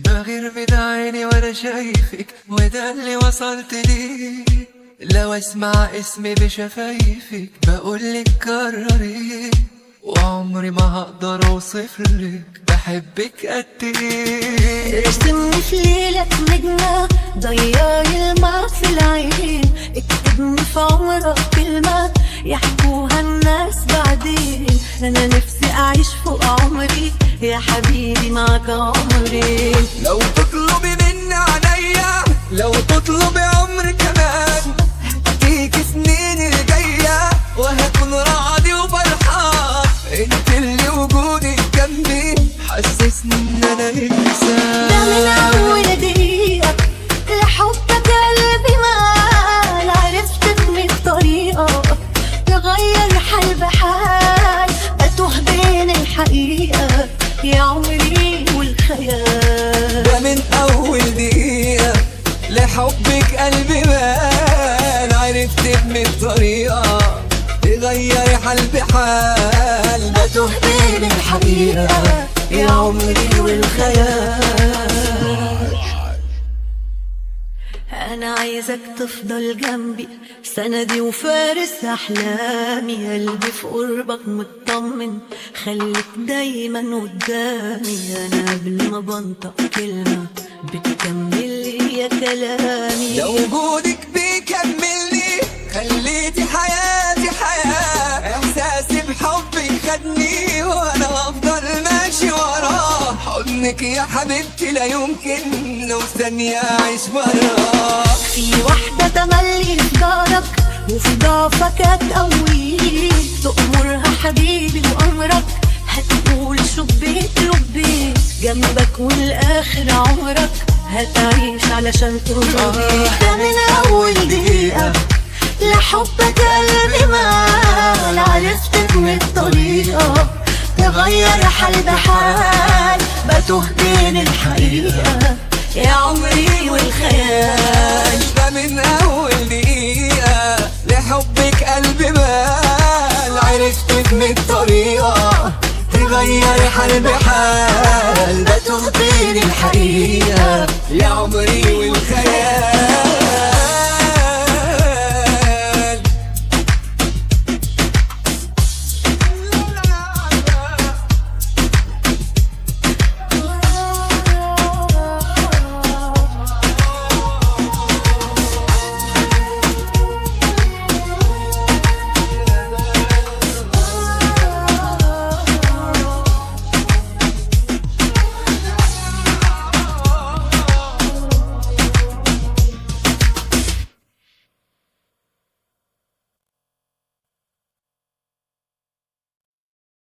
بغير من عيني وانا شايفك، وده اللي وصلت ليه. لو اسمع اسمي بشفايفك بقولك كرري، وعمري ما هقدر اوصفلك بحبك قد ايه. ارسمني في ليلك نجمة، ضيعي الماء في العين، اكتبني في عمرك كلمة يحكوها الناس بعدين. انا نفسي اعيش فوق عمري يا حبيبي معك عمري. لو تطلبي مني عينيا، لو تطلبي عمر كمان، هديكي سنين الجاية وهكون راضي وفرحان. انت اللي وجودك جنبي حسسني ان انا انسان. ده من اول دقيقة لحبك قلبي مال، عرفت من طريقة تغير حال بحال، اتوه بين الحقيقة يا عمري والخيال. ده من اول دقيقة لحبك قلبي مال، عرفت من طريقة تغير حال بحال، بتوه بين الحقيقة يا عمري والخيال. أنا عايزك تفضل جنبي سندي وفارس أحلامي، قلبي في قربك مطمن خليك دايما قدامي. أنا قبل ما بنطق كلمة بتكمل لي يا كلامي. لو وجودك بيكملني خليتي حياتي حياة، احساسي بحبك خدني وانا افضل ماشي وراه. حضنك يا حبيبتي لا يمكن لو ثانية اعيش براه. في واحدة تملي في دارك وفي ضعفك هتقويك، تأمرها حبيبي وأمرك هتقول شبيك لبيك، جنبك والآخر عمرك هتعيش علشان ترضيك. ده من أول دقيقة لحبك قلبي مال، عرفت من الطريقة تغير حال بحال، بتوه بين الحقيقة يا عمري والخيال. ده من اول دقيقة لحبك قلبي مال، عرفت من الطريقة تغير حال بحال، بتوه بين الحقيقة يا عمري والخيال.